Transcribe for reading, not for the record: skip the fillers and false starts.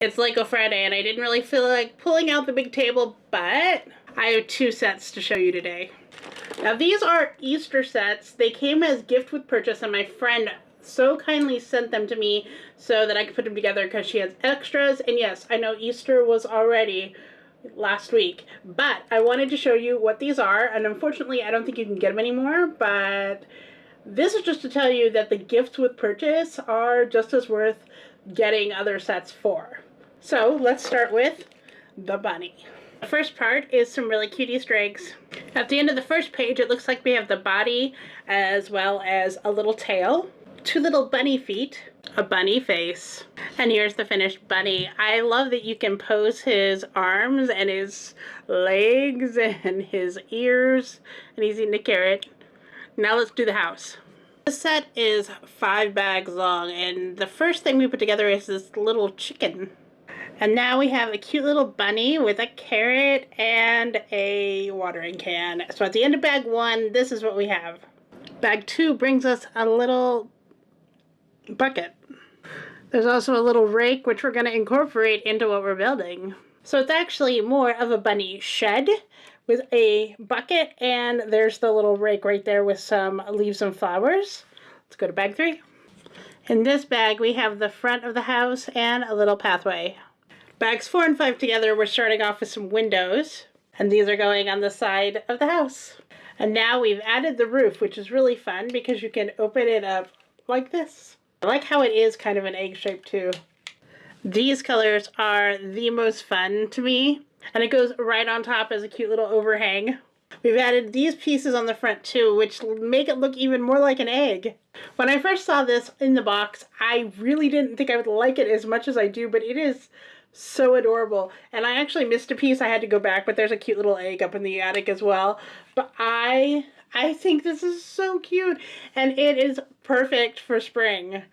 It's Lego Friday and I didn't really feel like pulling out the big table, but I have 2 sets to show you today. Now these are Easter sets. They came as gift with purchase and my friend so kindly sent them to me so that I could put them together because she has extras. And yes, I know Easter was already last week, but I wanted to show you what these are, and unfortunately I don't think you can get them anymore, but this is just to tell you that the gifts with purchase are just as worth getting other sets for. So let's start with the bunny. The first part is some really cute Easter eggs. At the end of the first page, it looks like we have the body as well as a little tail, 2 little bunny feet, a bunny face, and here's the finished bunny. I love that you can pose his arms and his legs and his ears, and he's eating a carrot. Now let's do the house. The set is 5 bags long, and the first thing we put together is this little chicken. And now we have a cute little bunny with a carrot and a watering can. So at the end of bag 1, this is what we have. Bag 2 brings us a little bucket. There's also a little rake, which we're going to incorporate into what we're building. So it's actually more of a bunny shed with a bucket, and there's the little rake right there with some leaves and flowers. Let's go to bag 3. In this bag, we have the front of the house and a little pathway. Bags 4 and 5 together, we're starting off with some windows, and these are going on the side of the house. And now we've added the roof, which is really fun because you can open it up like this. I like how it is kind of an egg shape too. These colors are the most fun to me, and it goes right on top as a cute little overhang. We've added these pieces on the front too, which make it look even more like an egg. When I first saw this in the box, I really didn't think I would like it as much as I do, but it is so adorable. And I actually missed a piece. I had to go back, but there's a cute little egg up in the attic as well. But I think this is so cute, and it is perfect for spring.